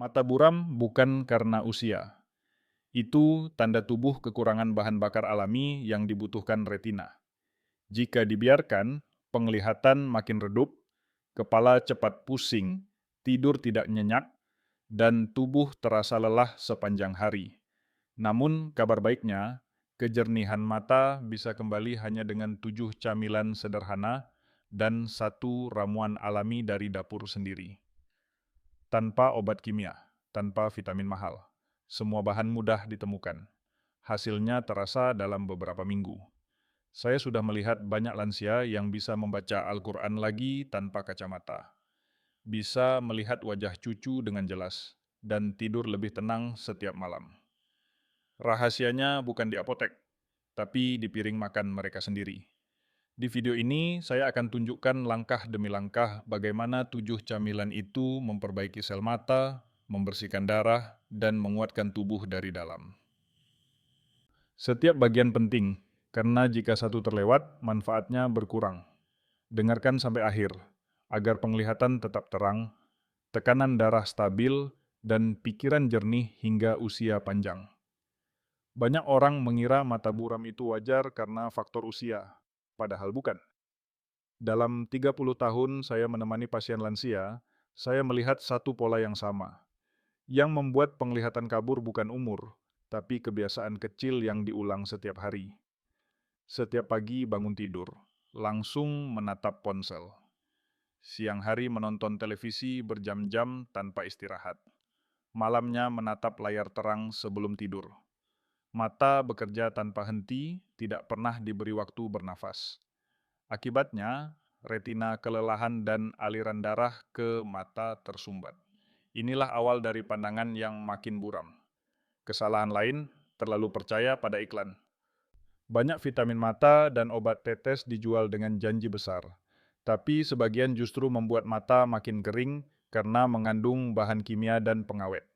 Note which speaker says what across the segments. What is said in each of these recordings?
Speaker 1: Mata buram bukan karena usia. Itu tanda tubuh kekurangan bahan bakar alami yang dibutuhkan retina. Jika dibiarkan, penglihatan makin redup, kepala cepat pusing, tidur tidak nyenyak, dan tubuh terasa lelah sepanjang hari. Namun, kabar baiknya, kejernihan mata bisa kembali hanya dengan 7 camilan sederhana dan 1 ramuan alami dari dapur sendiri. Tanpa obat kimia, tanpa vitamin mahal. Semua bahan mudah ditemukan. Hasilnya terasa dalam beberapa minggu. Saya sudah melihat banyak lansia yang bisa membaca Al-Quran lagi tanpa kacamata. Bisa melihat wajah cucu dengan jelas, dan tidur lebih tenang setiap malam. Rahasianya bukan di apotek, tapi di piring makan mereka sendiri. Di video ini, saya akan tunjukkan langkah demi langkah bagaimana 7 camilan itu memperbaiki sel mata, membersihkan darah, dan menguatkan tubuh dari dalam. Setiap bagian penting, karena jika satu terlewat, manfaatnya berkurang. Dengarkan sampai akhir, agar penglihatan tetap terang, tekanan darah stabil, dan pikiran jernih hingga usia panjang. Banyak orang mengira mata buram itu wajar karena faktor usia, padahal bukan. Dalam 30 tahun saya menemani pasien lansia, saya melihat satu pola yang sama. Yang membuat penglihatan kabur bukan umur, tapi kebiasaan kecil yang diulang setiap hari. Setiap pagi bangun tidur, langsung menatap ponsel. Siang hari menonton televisi berjam-jam tanpa istirahat. Malamnya menatap layar terang sebelum tidur. Mata bekerja tanpa henti, tidak pernah diberi waktu bernafas. Akibatnya, retina kelelahan dan aliran darah ke mata tersumbat. Inilah awal dari pandangan yang makin buram. Kesalahan lain, terlalu percaya pada iklan. Banyak vitamin mata dan obat tetes dijual dengan janji besar. Tapi sebagian justru membuat mata makin kering karena mengandung bahan kimia dan pengawet.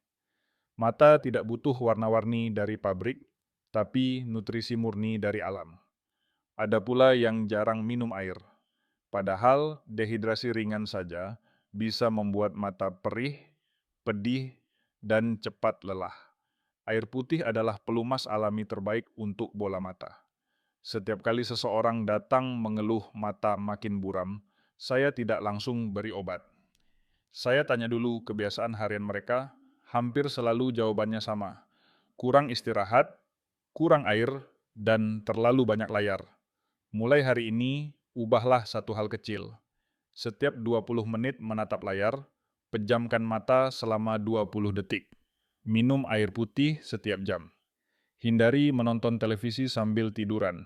Speaker 1: Mata tidak butuh warna-warni dari pabrik, tapi nutrisi murni dari alam. Ada pula yang jarang minum air. Padahal dehidrasi ringan saja bisa membuat mata perih, pedih, dan cepat lelah. Air putih adalah pelumas alami terbaik untuk bola mata. Setiap kali seseorang datang mengeluh mata makin buram, saya tidak langsung beri obat. Saya tanya dulu kebiasaan harian mereka, hampir selalu jawabannya sama. Kurang istirahat, kurang air, dan terlalu banyak layar. Mulai hari ini, ubahlah satu hal kecil. Setiap 20 menit menatap layar, pejamkan mata selama 20 detik. Minum air putih setiap jam. Hindari menonton televisi sambil tiduran.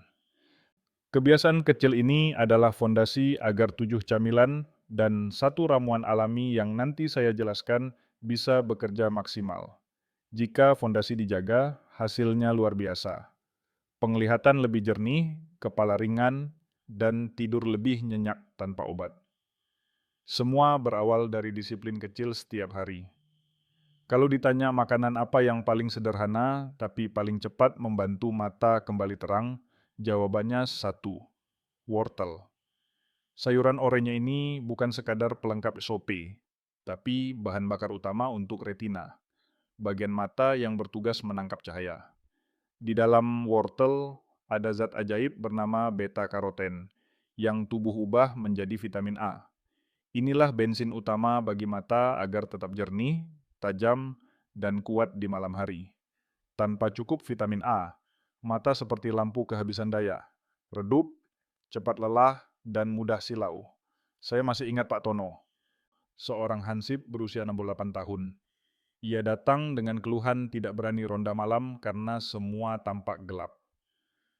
Speaker 1: Kebiasaan kecil ini adalah fondasi agar 7 camilan dan 1 ramuan alami yang nanti saya jelaskan bisa bekerja maksimal. Jika fondasi dijaga, hasilnya luar biasa. Penglihatan lebih jernih, kepala ringan, dan tidur lebih nyenyak tanpa obat. Semua berawal dari disiplin kecil setiap hari. Kalau ditanya makanan apa yang paling sederhana tapi paling cepat membantu mata kembali terang, jawabannya satu, wortel. Sayuran oranye ini bukan sekadar pelengkap sope, tapi bahan bakar utama untuk retina, bagian mata yang bertugas menangkap cahaya. Di dalam wortel ada zat ajaib bernama beta-karoten, yang tubuh ubah menjadi vitamin A. Inilah bensin utama bagi mata agar tetap jernih, tajam, dan kuat di malam hari. Tanpa cukup vitamin A, mata seperti lampu kehabisan daya, redup, cepat lelah, dan mudah silau. Saya masih ingat Pak Tono, seorang hansip berusia 68 tahun. Ia datang dengan keluhan tidak berani ronda malam karena semua tampak gelap.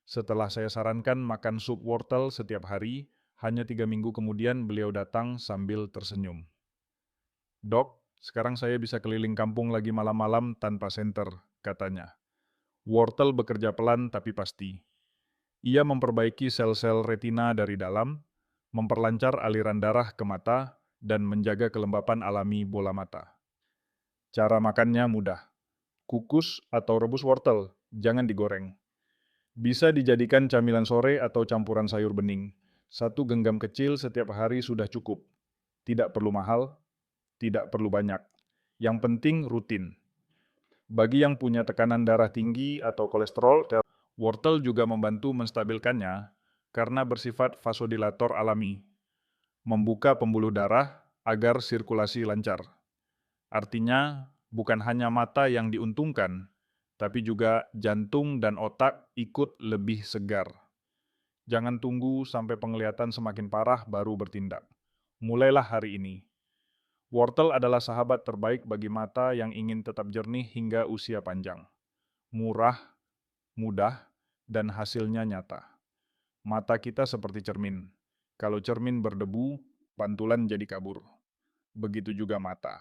Speaker 1: Setelah saya sarankan makan sup wortel setiap hari, hanya 3 minggu kemudian beliau datang sambil tersenyum. Dok, sekarang saya bisa keliling kampung lagi malam-malam tanpa senter, katanya. Wortel bekerja pelan tapi pasti. Ia memperbaiki sel-sel retina dari dalam, memperlancar aliran darah ke mata, dan menjaga kelembapan alami bola mata. Cara makannya mudah. Kukus atau rebus wortel, jangan digoreng. Bisa dijadikan camilan sore atau campuran sayur bening. 1 genggam kecil setiap hari sudah cukup. Tidak perlu mahal, tidak perlu banyak. Yang penting rutin. Bagi yang punya tekanan darah tinggi atau kolesterol, wortel juga membantu menstabilkannya karena bersifat vasodilator alami, membuka pembuluh darah agar sirkulasi lancar. Artinya, bukan hanya mata yang diuntungkan, tapi juga jantung dan otak ikut lebih segar. Jangan tunggu sampai penglihatan semakin parah baru bertindak. Mulailah hari ini. Wortel adalah sahabat terbaik bagi mata yang ingin tetap jernih hingga usia panjang. Murah, mudah, dan hasilnya nyata. Mata kita seperti cermin. Kalau cermin berdebu, pantulan jadi kabur. Begitu juga mata.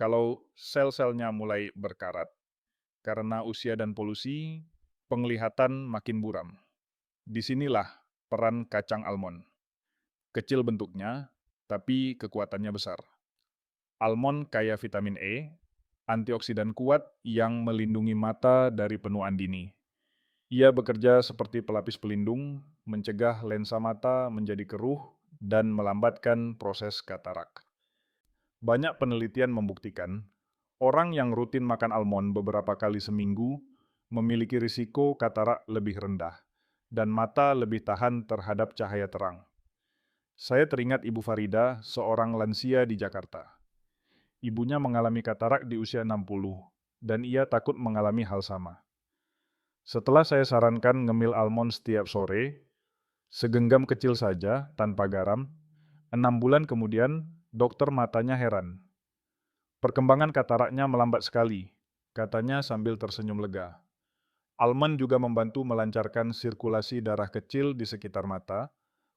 Speaker 1: Kalau sel-selnya mulai berkarat, karena usia dan polusi, penglihatan makin buram. Disinilah peran kacang almond. Kecil bentuknya, tapi kekuatannya besar. Almond kaya vitamin E, antioksidan kuat yang melindungi mata dari penuaan dini. Ia bekerja seperti pelapis pelindung, mencegah lensa mata menjadi keruh, dan melambatkan proses katarak. Banyak penelitian membuktikan, orang yang rutin makan almond beberapa kali seminggu memiliki risiko katarak lebih rendah, dan mata lebih tahan terhadap cahaya terang. Saya teringat Ibu Farida, seorang lansia di Jakarta. Ibunya mengalami katarak di usia 60, dan ia takut mengalami hal sama. Setelah saya sarankan ngemil almond setiap sore, segenggam kecil saja, tanpa garam, 6 bulan kemudian, dokter matanya heran. Perkembangan kataraknya melambat sekali, katanya sambil tersenyum lega. Almond juga membantu melancarkan sirkulasi darah kecil di sekitar mata,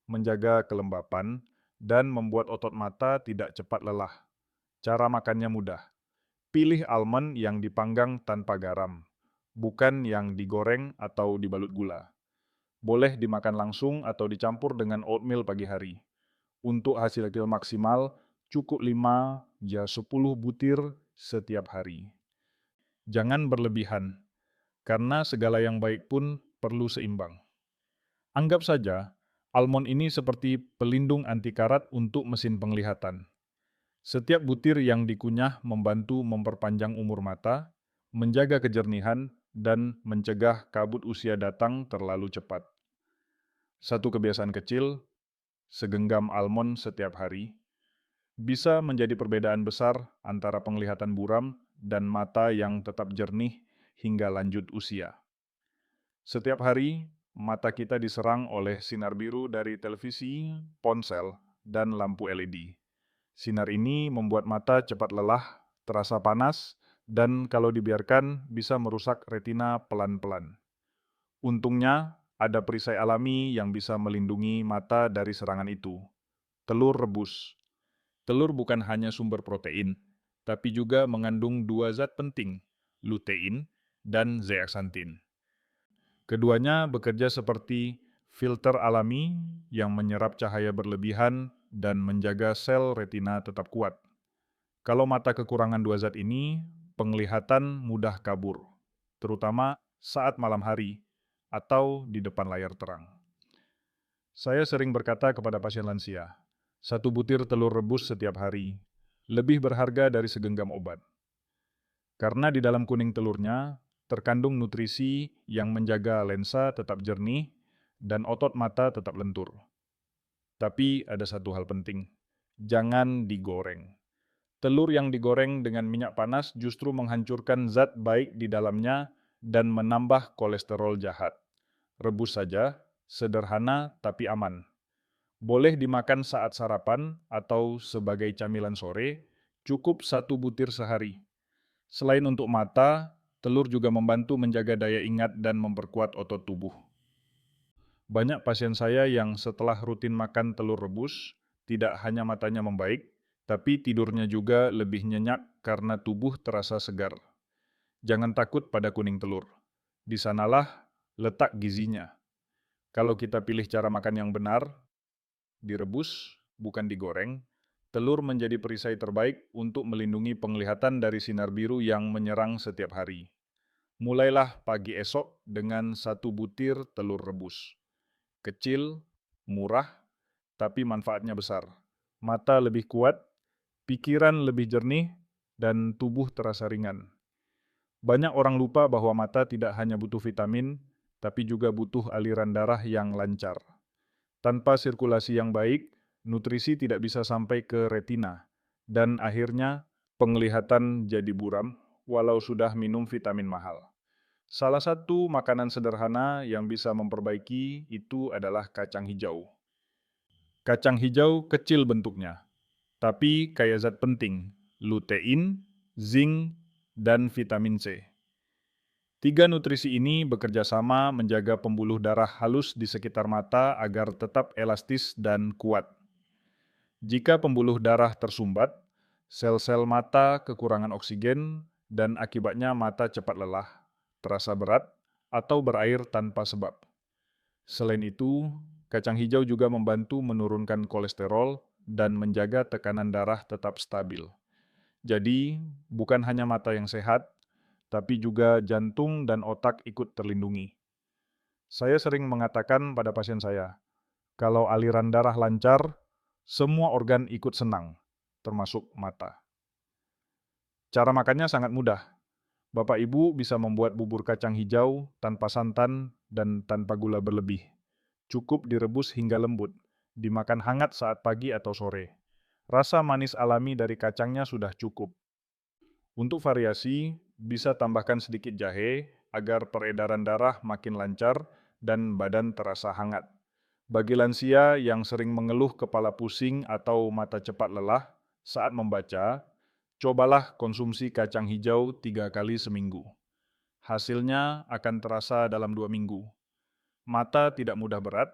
Speaker 1: menjaga kelembapan, dan membuat otot mata tidak cepat lelah. Cara makannya mudah. Pilih almond yang dipanggang tanpa garam, bukan yang digoreng atau dibalut gula. Boleh dimakan langsung atau dicampur dengan oatmeal pagi hari. Untuk hasil maksimal, cukup 5–10 butir setiap hari. Jangan berlebihan, karena segala yang baik pun perlu seimbang. Anggap saja, almond ini seperti pelindung anti karat untuk mesin penglihatan. Setiap butir yang dikunyah membantu memperpanjang umur mata, menjaga kejernihan, dan mencegah kabut usia datang terlalu cepat. Satu kebiasaan kecil, segenggam almond setiap hari, bisa menjadi perbedaan besar antara penglihatan buram dan mata yang tetap jernih hingga lanjut usia. Setiap hari, mata kita diserang oleh sinar biru dari televisi, ponsel, dan lampu LED. Sinar ini membuat mata cepat lelah, terasa panas, dan kalau dibiarkan bisa merusak retina pelan-pelan. Untungnya, ada perisai alami yang bisa melindungi mata dari serangan itu. Telur rebus. Telur bukan hanya sumber protein, tapi juga mengandung 2 zat penting, lutein dan zeaxanthin. Keduanya bekerja seperti filter alami yang menyerap cahaya berlebihan dan menjaga sel retina tetap kuat. Kalau mata kekurangan 2 zat ini, penglihatan mudah kabur, terutama saat malam hari atau di depan layar terang. Saya sering berkata kepada pasien lansia, 1 butir telur rebus setiap hari, lebih berharga dari segenggam obat. Karena di dalam kuning telurnya terkandung nutrisi yang menjaga lensa tetap jernih dan otot mata tetap lentur. Tapi ada satu hal penting, jangan digoreng. Telur yang digoreng dengan minyak panas justru menghancurkan zat baik di dalamnya dan menambah kolesterol jahat. Rebus saja, sederhana tapi aman. Boleh dimakan saat sarapan atau sebagai camilan sore, cukup 1 butir sehari. Selain untuk mata, telur juga membantu menjaga daya ingat dan memperkuat otot tubuh. Banyak pasien saya yang setelah rutin makan telur rebus, tidak hanya matanya membaik, tapi tidurnya juga lebih nyenyak karena tubuh terasa segar. Jangan takut pada kuning telur. Di sanalah letak gizinya. Kalau kita pilih cara makan yang benar, direbus, bukan digoreng, telur menjadi perisai terbaik untuk melindungi penglihatan dari sinar biru yang menyerang setiap hari. Mulailah pagi esok dengan 1 butir telur rebus. Kecil, murah, tapi manfaatnya besar. Mata lebih kuat, pikiran lebih jernih, dan tubuh terasa ringan. Banyak orang lupa bahwa mata tidak hanya butuh vitamin, tapi juga butuh aliran darah yang lancar. Tanpa sirkulasi yang baik, nutrisi tidak bisa sampai ke retina, dan akhirnya penglihatan jadi buram walau sudah minum vitamin mahal. Salah satu makanan sederhana yang bisa memperbaiki itu adalah kacang hijau. Kacang hijau kecil bentuknya, tapi kaya zat penting, lutein, zinc, dan vitamin C. Tiga nutrisi ini bekerja sama menjaga pembuluh darah halus di sekitar mata agar tetap elastis dan kuat. Jika pembuluh darah tersumbat, sel-sel mata kekurangan oksigen dan akibatnya mata cepat lelah, terasa berat, atau berair tanpa sebab. Selain itu, kacang hijau juga membantu menurunkan kolesterol dan menjaga tekanan darah tetap stabil. Jadi, bukan hanya mata yang sehat, tapi juga jantung dan otak ikut terlindungi. Saya sering mengatakan pada pasien saya, kalau aliran darah lancar, semua organ ikut senang, termasuk mata. Cara makannya sangat mudah. Bapak Ibu bisa membuat bubur kacang hijau tanpa santan dan tanpa gula berlebih. Cukup direbus hingga lembut, dimakan hangat saat pagi atau sore. Rasa manis alami dari kacangnya sudah cukup. Untuk variasi, bisa tambahkan sedikit jahe agar peredaran darah makin lancar dan badan terasa hangat. Bagi lansia yang sering mengeluh kepala pusing atau mata cepat lelah saat membaca, cobalah konsumsi kacang hijau 3 kali seminggu. Hasilnya akan terasa dalam 2 minggu. Mata tidak mudah berat,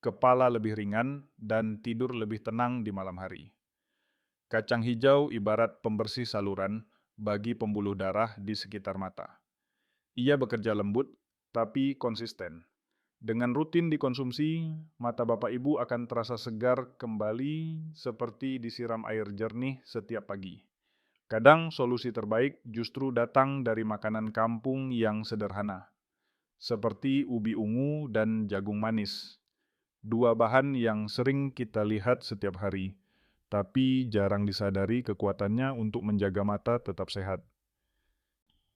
Speaker 1: kepala lebih ringan, dan tidur lebih tenang di malam hari. Kacang hijau ibarat pembersih saluran bagi pembuluh darah di sekitar mata. Ia bekerja lembut, tapi konsisten. Dengan rutin dikonsumsi, mata Bapak Ibu akan terasa segar kembali seperti disiram air jernih setiap pagi. Kadang solusi terbaik justru datang dari makanan kampung yang sederhana, seperti ubi ungu dan jagung manis. Dua bahan yang sering kita lihat setiap hari, tapi jarang disadari kekuatannya untuk menjaga mata tetap sehat.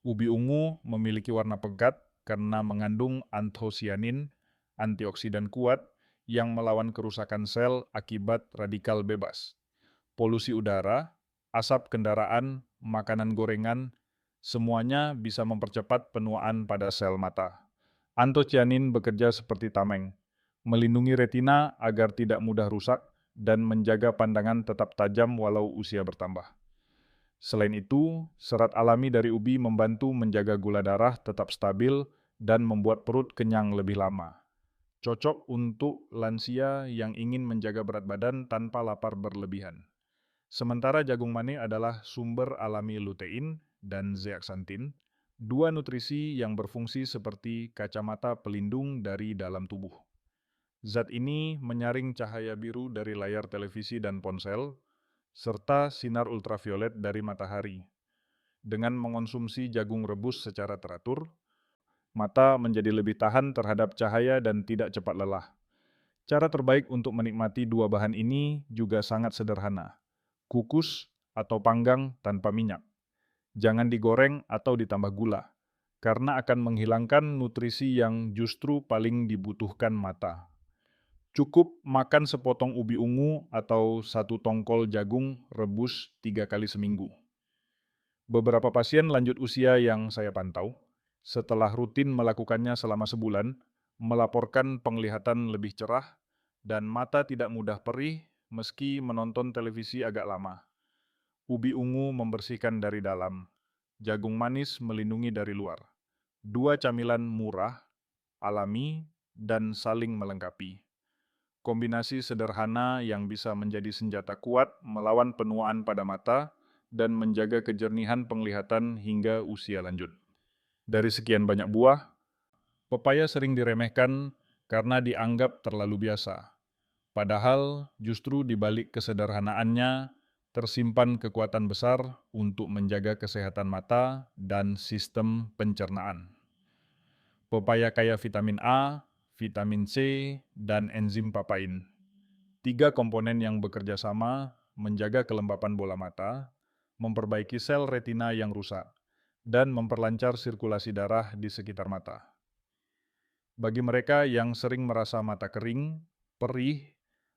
Speaker 1: Ubi ungu memiliki warna pekat karena mengandung anthocyanin, antioksidan kuat yang melawan kerusakan sel akibat radikal bebas. Polusi udara, asap kendaraan, makanan gorengan, semuanya bisa mempercepat penuaan pada sel mata. Anthocyanin bekerja seperti tameng, melindungi retina agar tidak mudah rusak dan menjaga pandangan tetap tajam walau usia bertambah. Selain itu, serat alami dari ubi membantu menjaga gula darah tetap stabil dan membuat perut kenyang lebih lama. Cocok untuk lansia yang ingin menjaga berat badan tanpa lapar berlebihan. Sementara jagung mani adalah sumber alami lutein dan zeaxanthin, dua nutrisi yang berfungsi seperti kacamata pelindung dari dalam tubuh. Zat ini menyaring cahaya biru dari layar televisi dan ponsel, serta sinar ultraviolet dari matahari. Dengan mengonsumsi jagung rebus secara teratur, mata menjadi lebih tahan terhadap cahaya dan tidak cepat lelah. Cara terbaik untuk menikmati dua bahan ini juga sangat sederhana. Kukus atau panggang tanpa minyak. Jangan digoreng atau ditambah gula, karena akan menghilangkan nutrisi yang justru paling dibutuhkan mata. Cukup makan sepotong ubi ungu atau satu tongkol jagung rebus 3 kali seminggu. Beberapa pasien lanjut usia yang saya pantau, setelah rutin melakukannya selama sebulan, melaporkan penglihatan lebih cerah dan mata tidak mudah perih meski menonton televisi agak lama. Ubi ungu membersihkan dari dalam, jagung manis melindungi dari luar. Dua camilan murah, alami, dan saling melengkapi. Kombinasi sederhana yang bisa menjadi senjata kuat melawan penuaan pada mata dan menjaga kejernihan penglihatan hingga usia lanjut. Dari sekian banyak buah, pepaya sering diremehkan karena dianggap terlalu biasa. Padahal justru di balik kesederhanaannya tersimpan kekuatan besar untuk menjaga kesehatan mata dan sistem pencernaan. Pepaya kaya vitamin A, vitamin C, dan enzim papain. Tiga komponen yang bekerja sama menjaga kelembapan bola mata, memperbaiki sel retina yang rusak, dan memperlancar sirkulasi darah di sekitar mata. Bagi mereka yang sering merasa mata kering, perih,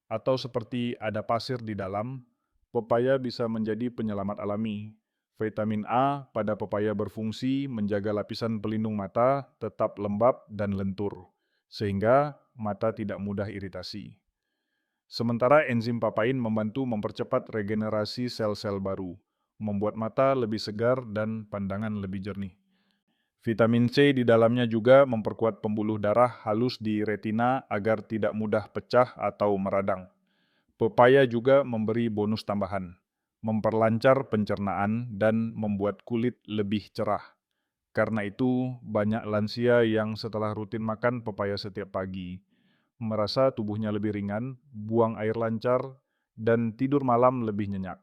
Speaker 1: atau seperti ada pasir di dalam, pepaya bisa menjadi penyelamat alami. Vitamin A pada pepaya berfungsi menjaga lapisan pelindung mata tetap lembab dan lentur, sehingga mata tidak mudah iritasi. Sementara enzim papain membantu mempercepat regenerasi sel-sel baru, membuat mata lebih segar dan pandangan lebih jernih. Vitamin C di dalamnya juga memperkuat pembuluh darah halus di retina agar tidak mudah pecah atau meradang. Pepaya juga memberi bonus tambahan, memperlancar pencernaan dan membuat kulit lebih cerah. Karena itu, banyak lansia yang setelah rutin makan pepaya setiap pagi merasa tubuhnya lebih ringan, buang air lancar, dan tidur malam lebih nyenyak.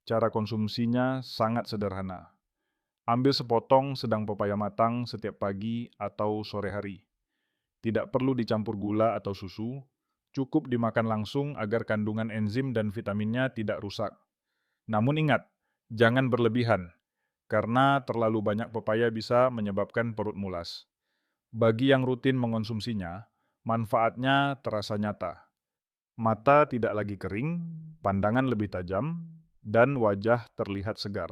Speaker 1: Cara konsumsinya sangat sederhana. Ambil sepotong sedang pepaya matang setiap pagi atau sore hari. Tidak perlu dicampur gula atau susu, cukup dimakan langsung agar kandungan enzim dan vitaminnya tidak rusak. Namun ingat, jangan berlebihan, karena terlalu banyak pepaya bisa menyebabkan perut mulas. Bagi yang rutin mengonsumsinya, manfaatnya terasa nyata. Mata tidak lagi kering, pandangan lebih tajam, dan wajah terlihat segar.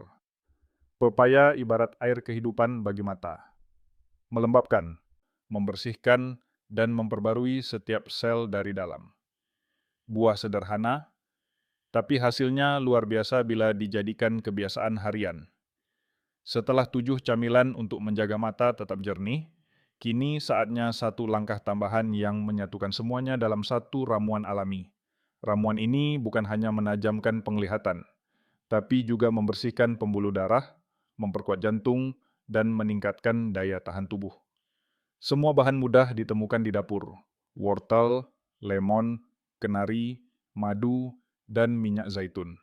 Speaker 1: Pepaya ibarat air kehidupan bagi mata, melembabkan, membersihkan, dan memperbarui setiap sel dari dalam. Buah sederhana, tapi hasilnya luar biasa bila dijadikan kebiasaan harian. Setelah 7 camilan untuk menjaga mata tetap jernih, kini saatnya satu langkah tambahan yang menyatukan semuanya dalam satu ramuan alami. Ramuan ini bukan hanya menajamkan penglihatan, tapi juga membersihkan pembuluh darah, memperkuat jantung, dan meningkatkan daya tahan tubuh. Semua bahan mudah ditemukan di dapur: wortel, lemon, kenari, madu, dan minyak zaitun.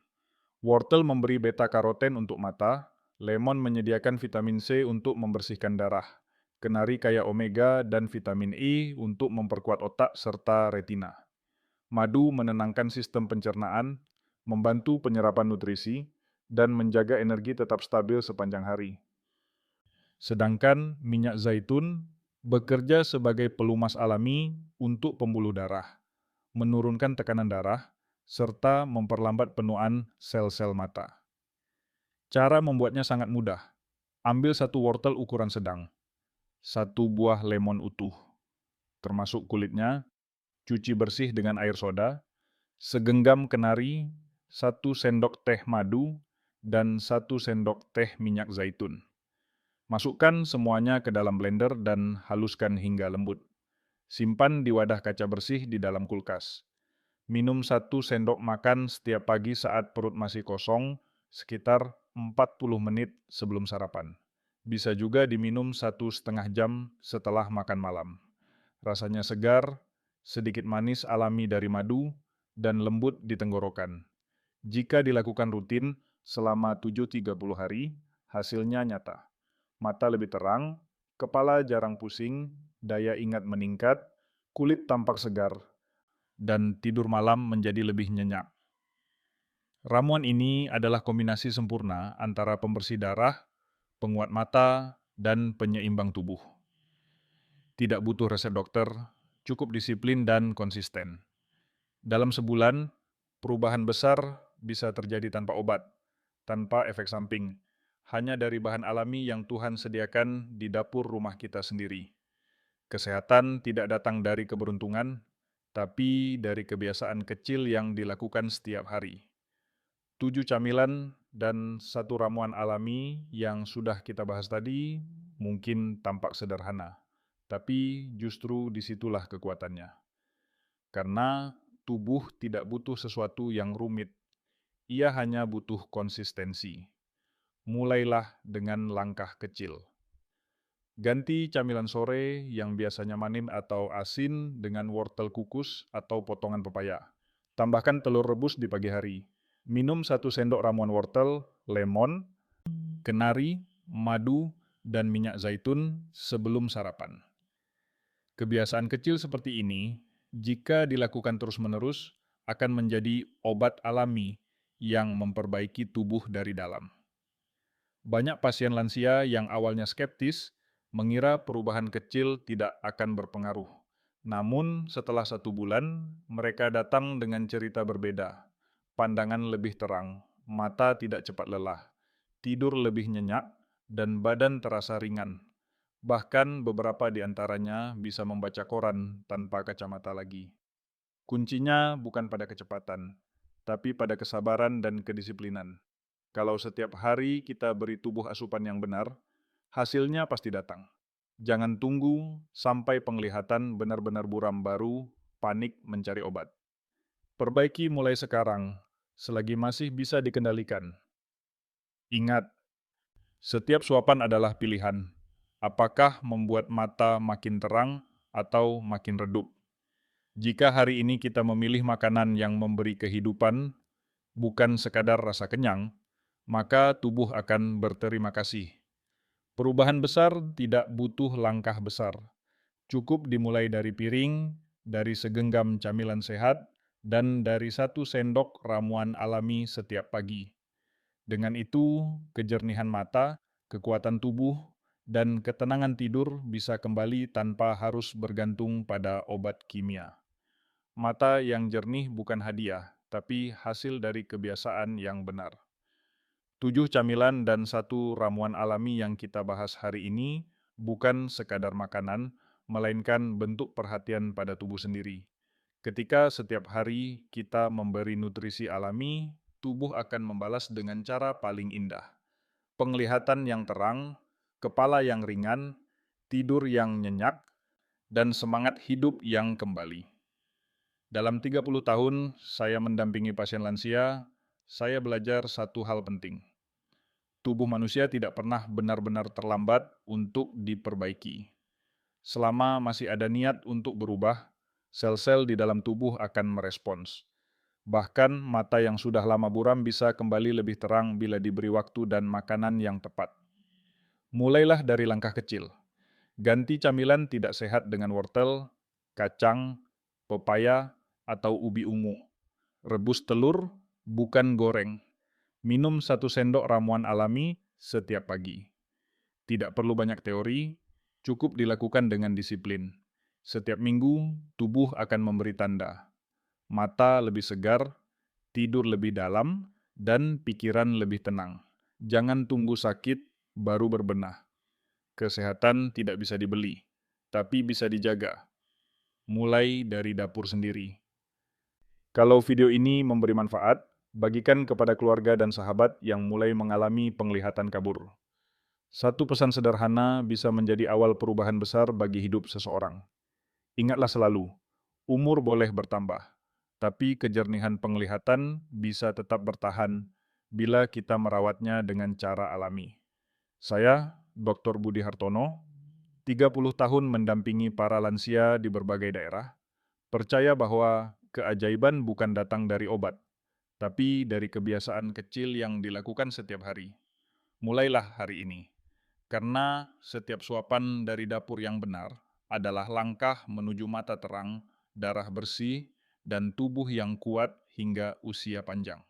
Speaker 1: Wortel memberi beta-karoten untuk mata, lemon menyediakan vitamin C untuk membersihkan darah, kenari kaya omega dan vitamin E untuk memperkuat otak serta retina. Madu menenangkan sistem pencernaan, membantu penyerapan nutrisi, dan menjaga energi tetap stabil sepanjang hari. Sedangkan minyak zaitun bekerja sebagai pelumas alami untuk pembuluh darah, menurunkan tekanan darah, serta memperlambat penuaan sel-sel mata. Cara membuatnya sangat mudah. Ambil satu wortel ukuran sedang, satu buah lemon utuh, termasuk kulitnya, cuci bersih dengan air soda, segenggam kenari, 1 sendok teh madu, dan 1 sendok teh minyak zaitun. Masukkan semuanya ke dalam blender dan haluskan hingga lembut. Simpan di wadah kaca bersih di dalam kulkas. Minum 1 sendok makan setiap pagi saat perut masih kosong, sekitar 40 menit sebelum sarapan. Bisa juga diminum 1,5 jam setelah makan malam. Rasanya segar, sedikit manis alami dari madu, dan lembut di tenggorokan. Jika dilakukan rutin selama 7-30 hari, hasilnya nyata. Mata lebih terang, kepala jarang pusing, daya ingat meningkat, kulit tampak segar, dan tidur malam menjadi lebih nyenyak. Ramuan ini adalah kombinasi sempurna antara pembersih darah, penguat mata, dan penyeimbang tubuh. Tidak butuh resep dokter, cukup disiplin dan konsisten. Dalam sebulan, perubahan besar bisa terjadi tanpa obat, tanpa efek samping, hanya dari bahan alami yang Tuhan sediakan di dapur rumah kita sendiri. Kesehatan tidak datang dari keberuntungan, tapi dari kebiasaan kecil yang dilakukan setiap hari. 7 camilan dan satu ramuan alami yang sudah kita bahas tadi mungkin tampak sederhana, tapi justru disitulah kekuatannya. Karena tubuh tidak butuh sesuatu yang rumit, ia hanya butuh konsistensi. Mulailah dengan langkah kecil. Ganti camilan sore yang biasanya manis atau asin dengan wortel kukus atau potongan pepaya. Tambahkan telur rebus di pagi hari. Minum 1 sendok ramuan wortel, lemon, kenari, madu, dan minyak zaitun sebelum sarapan. Kebiasaan kecil seperti ini, jika dilakukan terus-menerus, akan menjadi obat alami yang memperbaiki tubuh dari dalam. Banyak pasien lansia yang awalnya skeptis mengira perubahan kecil tidak akan berpengaruh. Namun, setelah 1 bulan, mereka datang dengan cerita berbeda. Pandangan lebih terang, mata tidak cepat lelah, tidur lebih nyenyak, dan badan terasa ringan. Bahkan beberapa di antaranya bisa membaca koran tanpa kacamata lagi. Kuncinya bukan pada kecepatan, tapi pada kesabaran dan kedisiplinan. Kalau setiap hari kita beri tubuh asupan yang benar, hasilnya pasti datang. Jangan tunggu sampai penglihatan benar-benar buram baru panik mencari obat. Perbaiki mulai sekarang, selagi masih bisa dikendalikan. Ingat, setiap suapan adalah pilihan. Apakah membuat mata makin terang atau makin redup? Jika hari ini kita memilih makanan yang memberi kehidupan, bukan sekadar rasa kenyang, maka tubuh akan berterima kasih. Perubahan besar tidak butuh langkah besar. Cukup dimulai dari piring, dari segenggam camilan sehat, dan dari 1 sendok ramuan alami setiap pagi. Dengan itu, kejernihan mata, kekuatan tubuh, dan ketenangan tidur bisa kembali tanpa harus bergantung pada obat kimia. Mata yang jernih bukan hadiah, tapi hasil dari kebiasaan yang benar. 7 camilan dan 1 ramuan alami yang kita bahas hari ini bukan sekadar makanan, melainkan bentuk perhatian pada tubuh sendiri. Ketika setiap hari kita memberi nutrisi alami, tubuh akan membalas dengan cara paling indah. Penglihatan yang terang, kepala yang ringan, tidur yang nyenyak, dan semangat hidup yang kembali. Dalam 30 tahun saya mendampingi pasien lansia, saya belajar satu hal penting. Tubuh manusia tidak pernah benar-benar terlambat untuk diperbaiki. Selama masih ada niat untuk berubah, sel-sel di dalam tubuh akan merespons. Bahkan mata yang sudah lama buram bisa kembali lebih terang bila diberi waktu dan makanan yang tepat. Mulailah dari langkah kecil. Ganti camilan tidak sehat dengan wortel, kacang, pepaya, atau ubi ungu. Rebus telur, bukan goreng. Minum 1 sendok ramuan alami setiap pagi. Tidak perlu banyak teori, cukup dilakukan dengan disiplin. Setiap minggu, tubuh akan memberi tanda. Mata lebih segar, tidur lebih dalam, dan pikiran lebih tenang. Jangan tunggu sakit, baru berbenah. Kesehatan tidak bisa dibeli, tapi bisa dijaga. Mulai dari dapur sendiri. Kalau video ini memberi manfaat, bagikan kepada keluarga dan sahabat yang mulai mengalami penglihatan kabur. Satu pesan sederhana bisa menjadi awal perubahan besar bagi hidup seseorang. Ingatlah selalu, umur boleh bertambah, tapi kejernihan penglihatan bisa tetap bertahan bila kita merawatnya dengan cara alami. Saya, Dr. Budi Hartono, 30 tahun mendampingi para lansia di berbagai daerah, percaya bahwa keajaiban bukan datang dari obat, tapi dari kebiasaan kecil yang dilakukan setiap hari. Mulailah hari ini. Karena setiap suapan dari dapur yang benar adalah langkah menuju mata terang, darah bersih, dan tubuh yang kuat hingga usia panjang.